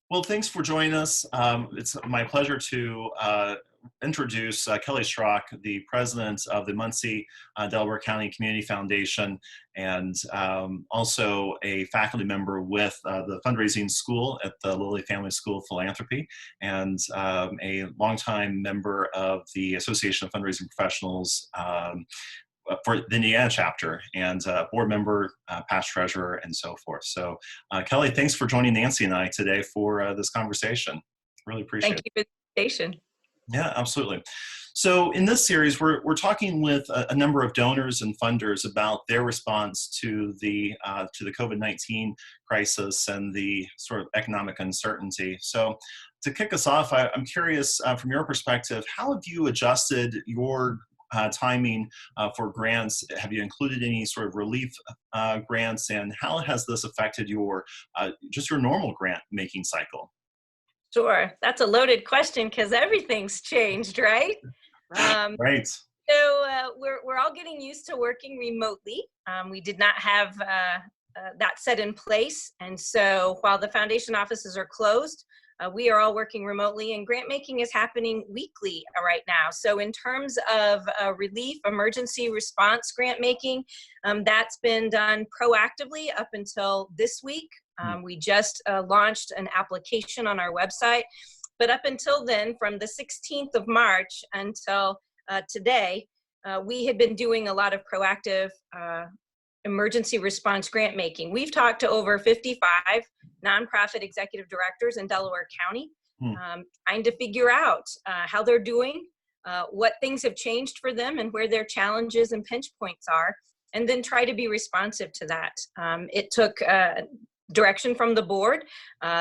Well, thanks for joining us. It's my pleasure to introduce Kelly Shrock, the president of the Muncie Delaware County Community Foundation, and also a faculty member with the fundraising school at the Lilly Family School of Philanthropy, and a longtime member of the Association of Fundraising Professionals for the Indiana chapter, and board member, past treasurer, and so forth. So Kelly, thanks for joining Nancy and I today for this conversation. Really appreciate it. Thank you for the invitation. Yeah, absolutely. So in this series, we're talking with a number of donors and funders about their response to the COVID-19 crisis and the sort of economic uncertainty. So to kick us off, I'm curious from your perspective, how have you adjusted your timing for grants? Have you included any sort of relief grants, and how has this affected your just your normal grant making cycle? Sure, that's a loaded question because everything's changed, right? Right. So we're all getting used to working remotely. We did not have that set in place, and so while the foundation offices are closed, we are all working remotely, and grant making is happening weekly right now. So in terms of relief, emergency response grant making, that's been done proactively up until this week. We just launched an application on our website, but up until then, from the 16th of March until today, we had been doing a lot of proactive emergency response grant making. We've talked to over 55 nonprofit executive directors in Delaware County, trying to figure out how they're doing, what things have changed for them, and where their challenges and pinch points are, and then try to be responsive to that. It took direction from the board.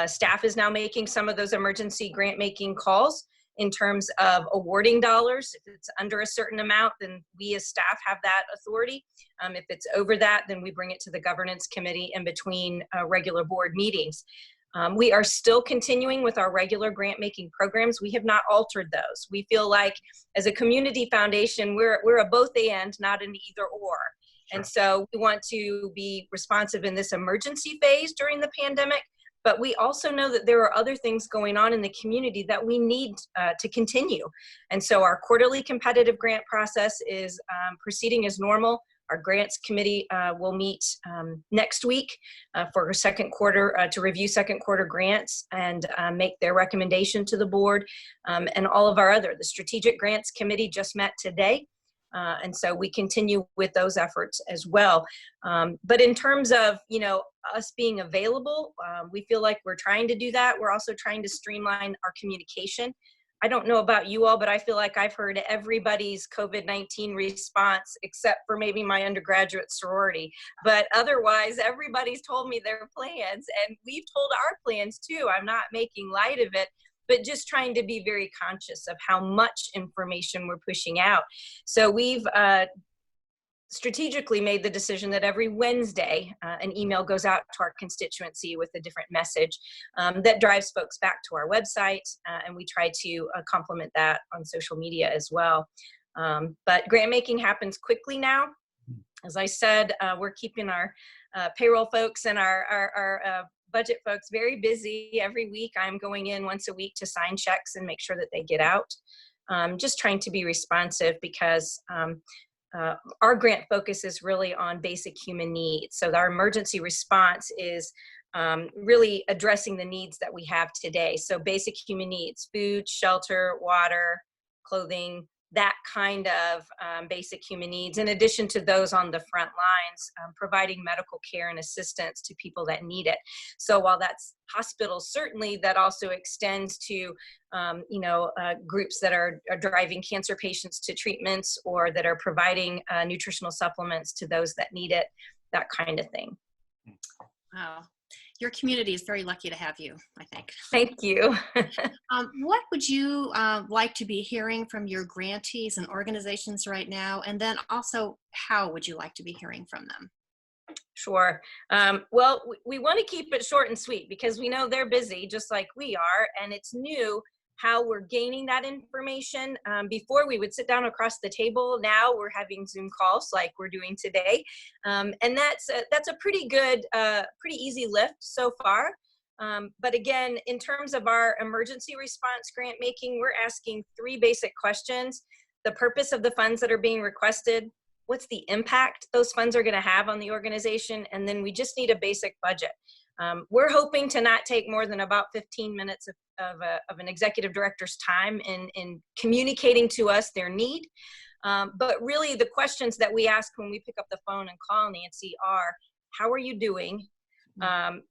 Staff is now making some of those emergency grant making calls in terms of awarding dollars. If it's under a certain amount, then we as staff have that authority. If it's over that, then we bring it to the governance committee in between regular board meetings. We are still continuing with our regular grant making programs. We have not altered those. We feel like as a community foundation, we're a both and, not an either or. Sure. And so we want to be responsive in this emergency phase during the pandemic, but we also know that there are other things going on in the community that we need to continue. And so our quarterly competitive grant process is proceeding as normal. Our grants committee will meet next week for second quarter to review second quarter grants and make their recommendation to the board. And all of the strategic grants committee just met today. And so we continue with those efforts as well. But in terms of, us being available, we feel like we're trying to do that. We're also trying to streamline our communication. I don't know about you all, but I feel like I've heard everybody's COVID-19 response except for maybe my undergraduate sorority. But otherwise, everybody's told me their plans, and we've told our plans too. I'm not making light of it, but just trying to be very conscious of how much information we're pushing out. So we've strategically made the decision that every Wednesday, an email goes out to our constituency with a different message that drives folks back to our website, and we try to complement that on social media as well. But grant making happens quickly now. As I said, we're keeping our payroll folks and our budget folks very busy. Every week I'm going in once a week to sign checks and make sure that they get out. Just trying to be responsive because our grant focus is really on basic human needs. So our emergency response is really addressing the needs that we have today. So basic human needs: food, shelter, water, clothing, that kind of basic human needs, in addition to those on the front lines, providing medical care and assistance to people that need it. So while that's hospitals, certainly that also extends to groups that are driving cancer patients to treatments, or that are providing nutritional supplements to those that need it, that kind of thing. Wow. Your community is very lucky to have you, I think. Thank you. What would you like to be hearing from your grantees and organizations right now? And then also, how would you like to be hearing from them? Sure. Well, we want to keep it short and sweet because we know they're busy just like we are, and it's new how we're gaining that information. Before we would sit down across the table. Now we're having Zoom calls like we're doing today. And that's a pretty good, pretty easy lift so far. But again, in terms of our emergency response grant making, we're asking 3 basic questions: the purpose of the funds that are being requested, what's the impact those funds are going to have on the organization, and then we just need a basic budget. We're hoping to not take more than about 15 minutes of an executive director's time in communicating to us their need. But really the questions that we ask when we pick up the phone and call Nancy are, how are you doing?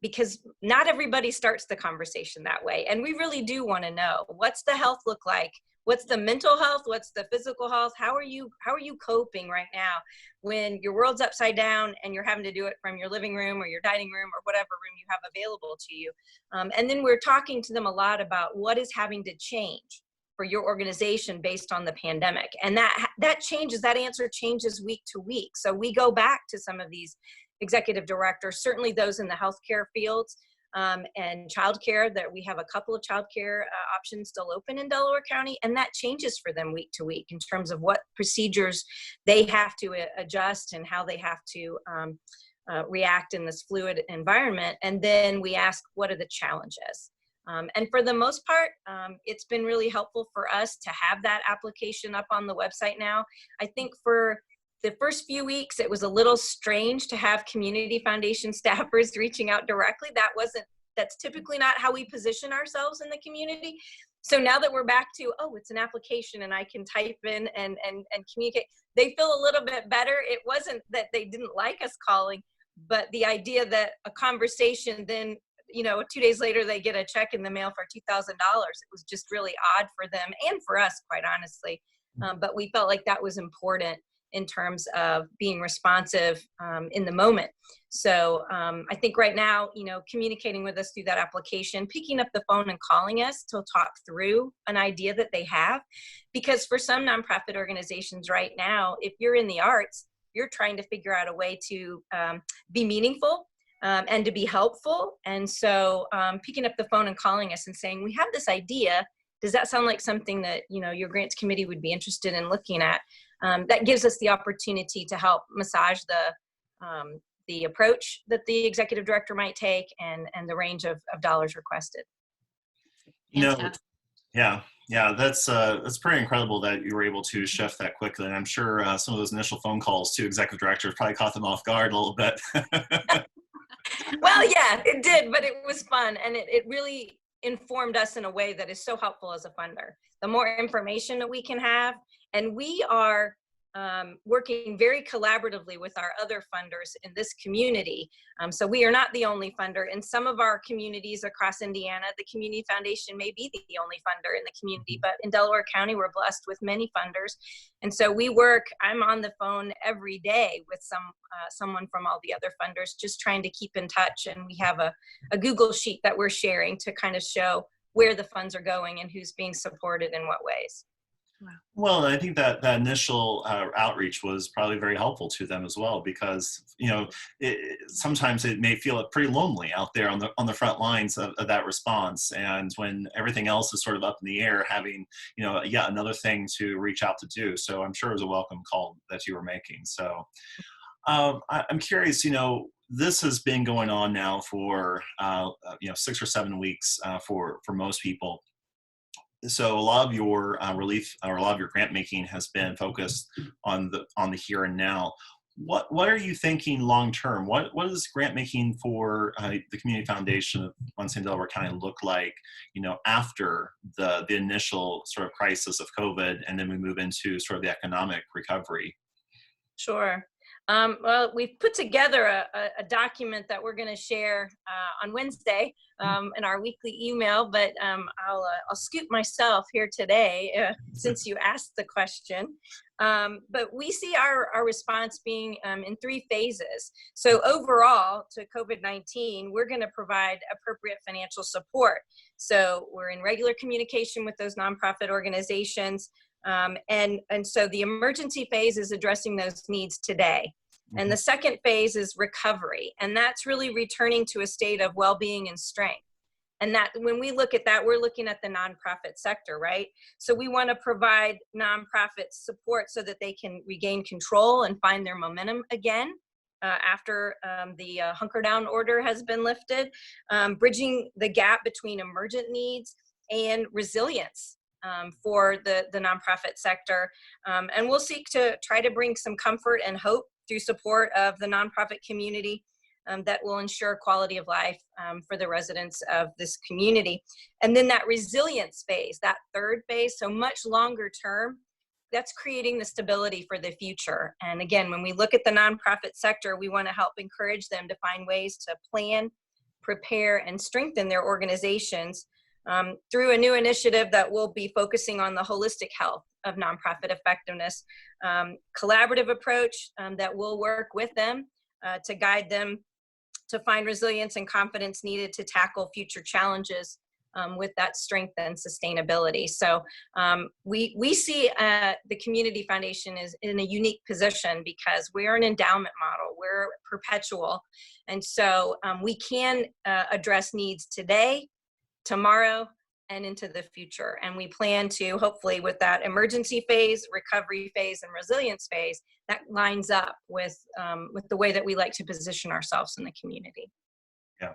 Because not everybody starts the conversation that way. And we really do want to know, what's the health look like? What's the mental health? What's the physical health? How are you coping right now when your world's upside down and you're having to do it from your living room or your dining room or whatever room you have available to you? And then we're talking to them a lot about what is having to change for your organization based on the pandemic. And that changes, that answer changes week to week. So we go back to some of these executive directors, certainly those in the healthcare fields, and childcare, that we have a couple of childcare options still open in Delaware County, and that changes for them week to week in terms of what procedures they have to adjust and how they have to react in this fluid environment. And then we ask, what are the challenges? And for the most part, it's been really helpful for us to have that application up on the website now. I think for the first few weeks, it was a little strange to have community foundation staffers reaching out directly. That's typically not how we position ourselves in the community. So now that we're back to, oh, it's an application and I can type in and communicate, they feel a little bit better. It wasn't that they didn't like us calling, but the idea that a conversation, then 2 days later, they get a check in the mail for $2,000. It was just really odd for them and for us, quite honestly. But we felt like that was important in terms of being responsive in the moment. So I think right now, communicating with us through that application, picking up the phone and calling us to talk through an idea that they have. Because for some nonprofit organizations right now, if you're in the arts, you're trying to figure out a way to be meaningful and to be helpful. And so picking up the phone and calling us and saying, we have this idea. Does that sound like something that, your grants committee would be interested in looking at? That gives us the opportunity to help massage the approach that the executive director might take and the range of dollars requested. Yeah, that's pretty incredible that you were able to shift that quickly. And I'm sure some of those initial phone calls to executive directors probably caught them off guard a little bit. Well, yeah, it did, but it was fun. And it really informed us in a way that is so helpful as a funder. The more information that we can have, and we are working very collaboratively with our other funders in this community. So we are not the only funder. In some of our communities across Indiana, the Community Foundation may be the only funder in the community, but in Delaware County, we're blessed with many funders. And so I'm on the phone every day with someone from all the other funders, just trying to keep in touch. And we have a Google sheet that we're sharing to kind of show where the funds are going and who's being supported in what ways. Well, I think that initial outreach was probably very helpful to them as well, because sometimes it may feel pretty lonely out there on the front lines of that response, and when everything else is sort of up in the air, having yet another thing to reach out to do. So I'm sure it was a welcome call that you were making. So I'm curious. This has been going on now for 6 or 7 weeks for most people. So a lot of your relief or a lot of your grant making has been focused on the here and now. What are you thinking long term? What does grant making for the Community Foundation of Muncie and Delaware County look like, after the initial sort of crisis of COVID, and then we move into sort of the economic recovery? Sure. Well, we've put together a document that we're going to share on Wednesday in our weekly email, but I'll scoop myself here today since you asked the question. But we see our response being in 3 phases. So overall, to COVID-19, we're going to provide appropriate financial support. So we're in regular communication with those nonprofit organizations. And so the emergency phase is addressing those needs today. And the second phase is recovery. And that's really returning to a state of well-being and strength. And that when we look at that, we're looking at the nonprofit sector, right? So we want to provide nonprofit support so that they can regain control and find their momentum again. after the hunker down order has been lifted, bridging the gap between emergent needs and resilience for the nonprofit sector. And we'll seek to try to bring some comfort and hope through support of the nonprofit community that will ensure quality of life for the residents of this community. And then that resilience phase, that third phase, so much longer term, that's creating the stability for the future. And again, when we look at the nonprofit sector, we want to help encourage them to find ways to plan, prepare, and strengthen their organizations through a new initiative that will be focusing on the holistic health of nonprofit effectiveness, collaborative approach that will work with them to guide them to find resilience and confidence needed to tackle future challenges with that strength and sustainability. So we see the Community Foundation is in a unique position because we're an endowment model, we're perpetual. And so we can address needs today, tomorrow, and into the future. And we plan to, hopefully with that emergency phase, recovery phase, and resilience phase, that lines up with the way that we like to position ourselves in the community. Yeah.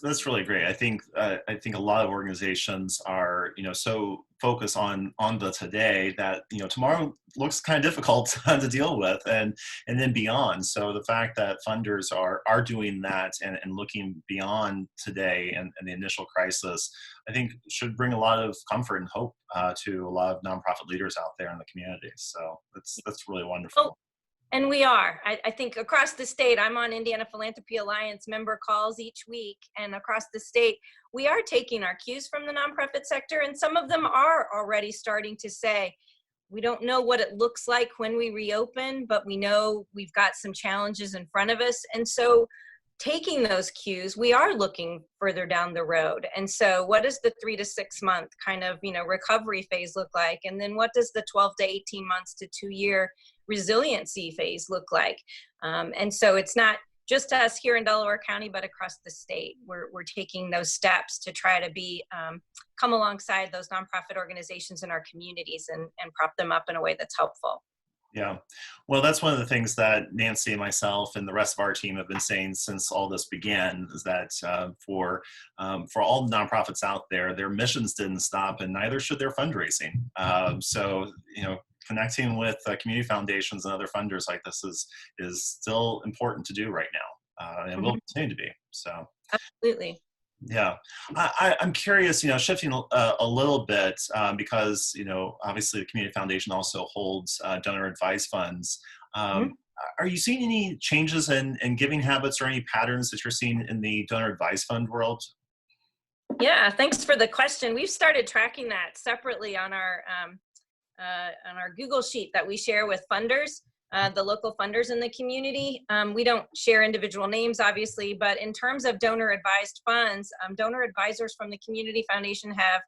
That's really great. I think a lot of organizations are, so focused on the today that, tomorrow looks kind of difficult to deal with and then beyond. So the fact that funders are doing that and looking beyond today and the initial crisis, I think should bring a lot of comfort and hope to a lot of nonprofit leaders out there in the community. So that's really wonderful. Oh. And we are. I think across the state, I'm on Indiana Philanthropy Alliance member calls each week, and across the state, we are taking our cues from the nonprofit sector, and some of them are already starting to say, we don't know what it looks like when we reopen, but we know we've got some challenges in front of us. And so taking those cues, we are looking further down the road. And so what does the 3 to 6 month kind of, recovery phase look like? And then what does the 12 to 18 months to 2-year resiliency phase look like? And so it's not just us here in Delaware County, but across the state. We're taking those steps to try to be come alongside those nonprofit organizations in our communities and prop them up in a way that's helpful. Yeah, well, that's one of the things that Nancy and myself and the rest of our team have been saying since all this began, is that for all the nonprofits out there, their missions didn't stop, and neither should their fundraising. So, connecting with community foundations and other funders like this is still important to do right now, and will continue to be. So, absolutely. Yeah, I'm curious, shifting a little bit because, obviously the Community Foundation also holds donor-advised funds. Are you seeing any changes in giving habits or any patterns that you're seeing in the donor-advised fund world? Yeah, thanks for the question. We've started tracking that separately on our Google sheet that we share with funders. The local funders in the community. We don't share individual names, obviously, but in terms of donor-advised funds, donor advisors from the Community Foundation have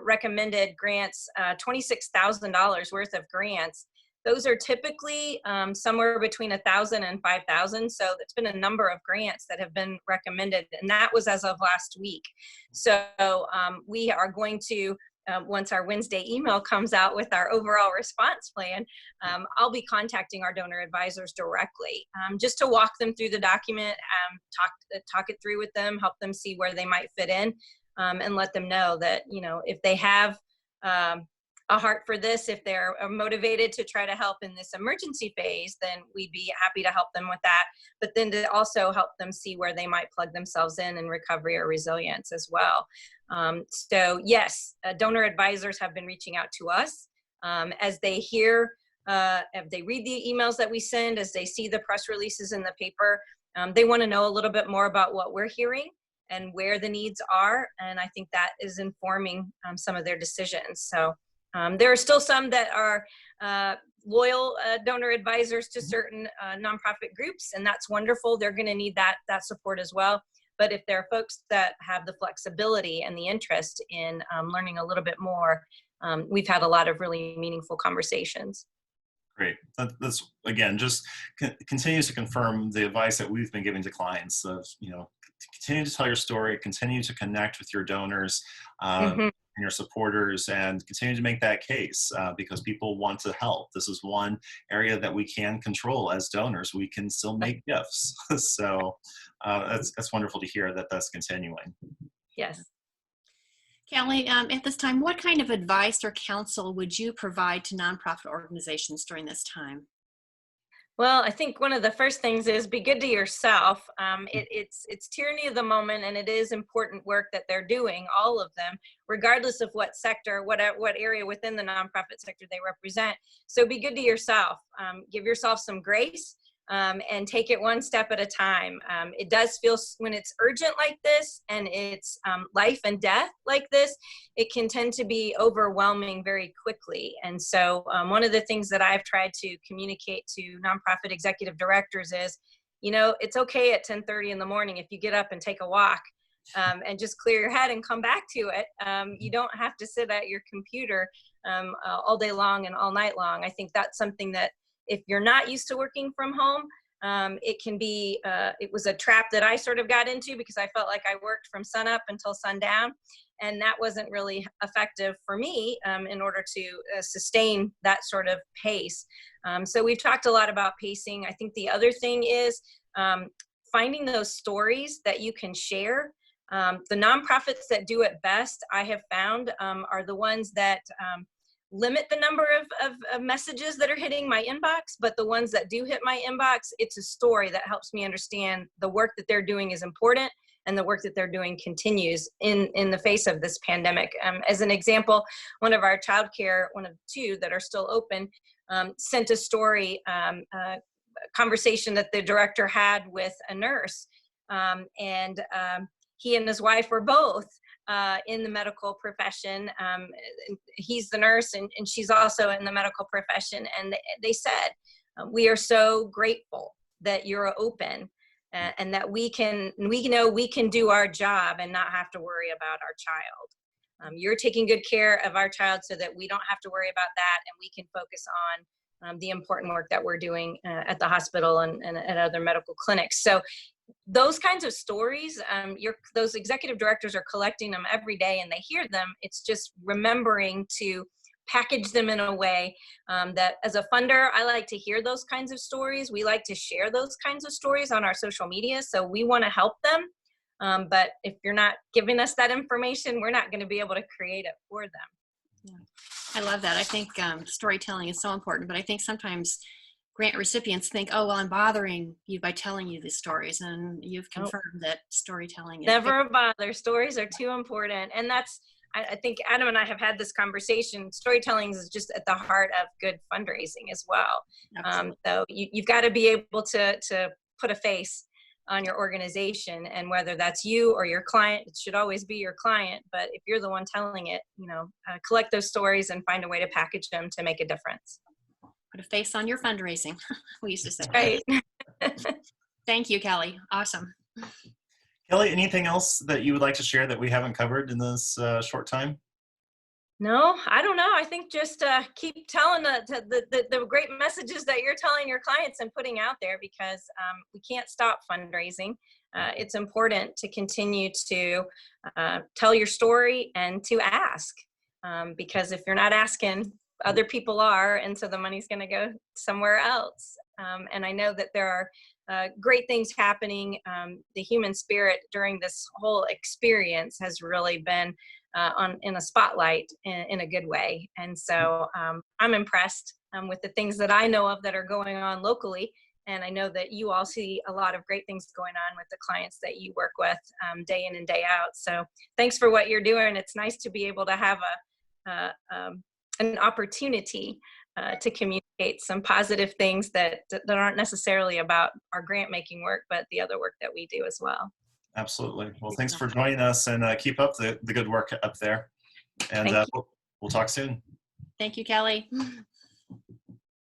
recommended grants, $26,000 worth of grants. Those are typically somewhere between 1,000 and 5,000. So it's been a number of grants that have been recommended, and that was as of last week. So we are going to, once our Wednesday email comes out with our overall response plan, I'll be contacting our donor advisors directly just to walk them through the document, talk it through with them, help them see where they might fit in, and let them know that, if they have a heart for this, if they're motivated to try to help in this emergency phase, then we'd be happy to help them with that. But then to also help them see where they might plug themselves in recovery or resilience as well. So yes, donor advisors have been reaching out to us as they hear, if they read the emails that we send, as they see the press releases in the paper. They want to know a little bit more about what we're hearing and where the needs are. And I think that is informing some of their decisions. So there are still some that are loyal donor advisors to certain nonprofit groups, and that's wonderful. They're going to need that support as well. But if there are folks that have the flexibility and the interest in learning a little bit more, we've had a lot of really meaningful conversations. Great. That's, again, just continues to confirm the advice that we've been giving to clients of, continue to tell your story, continue to connect with your donors, and your supporters, and continue to make that case because people want to help. This is one area that we can control as donors. We can still make gifts. So that's wonderful to hear that that's continuing. Yes. Kelly, at this time, what kind of advice or counsel would you provide to nonprofit organizations during this time? Well, I think one of the first things is be good to yourself. It's tyranny of the moment, and it is important work that they're doing, all of them, regardless of what sector, what area within the nonprofit sector they represent. So be good to yourself. Give yourself some grace. And take it one step at a time. It does feel, when it's urgent like this and it's life and death like this, it can tend to be overwhelming very quickly. And so one of the things that I've tried to communicate to nonprofit executive directors is, you know, it's okay at 10:30 in the morning if you get up and take a walk and just clear your head and come back to it. You don't have to sit at your computer all day long and all night long. I think that's something that, if you're not used to working from home, it can be, it was a trap that I sort of got into because I felt like I worked from sun up until sundown, and that wasn't really effective for me in order to sustain that sort of pace. So we've talked a lot about pacing. I think the other thing is finding those stories that you can share. The nonprofits that do it best, I have found, are the ones that limit the number of messages that are hitting my inbox, but the ones that do hit my inbox, it's a story that helps me understand the work that they're doing is important and the work that they're doing continues in the face of this pandemic. As an example, one of our childcare, one of two that are still open, sent a story, a conversation that the director had with a nurse, and he and his wife were both in the medical profession. He's the nurse and she's also in the medical profession. And they said, we are so grateful that you're open and that we know we can do our job and not have to worry about our child. You're taking good care of our child so that we don't have to worry about that, and we can focus on the important work that we're doing at the hospital and at other medical clinics. So those kinds of stories, those executive directors are collecting them every day and they hear them. It's just remembering to package them in a way that, as a funder, I like to hear those kinds of stories. We like to share those kinds of stories on our social media. So we want to help them. But if you're not giving us that information, we're not going to be able to create it for them. Yeah. I love that. I think storytelling is so important, but I think sometimes grant recipients think, oh, well, I'm bothering you by telling you these stories, and you've confirmed that storytelling is never a bother. Stories are too important. And that's, I think Adam and I have had this conversation. Storytelling is just at the heart of good fundraising as well. So you've got to be able to put a face on your organization, and whether that's you or your client, it should always be your client. But if you're the one telling it, collect those stories and find a way to package them to make a difference. Put a face on your fundraising, we used to say. Right. Thank you, Kelly. Awesome. Kelly, anything else that you would like to share that we haven't covered in this short time? No, I don't know. I think just keep telling the great messages that you're telling your clients and putting out there, because we can't stop fundraising. It's important to continue to tell your story and to ask, because if you're not asking, other people are, and so the money's going to go somewhere else. And I know that there are great things happening. The human spirit during this whole experience has really been in a spotlight in a good way. And so I'm impressed with the things that I know of that are going on locally. And I know that you all see a lot of great things going on with the clients that you work with day in and day out. So thanks for what you're doing. It's nice to be able to have an opportunity to communicate some positive things that aren't necessarily about our grant making work, but the other work that we do as well. Absolutely. Well, thanks for joining us, and keep up the good work up there. And we'll talk soon. Thank you, Kelly.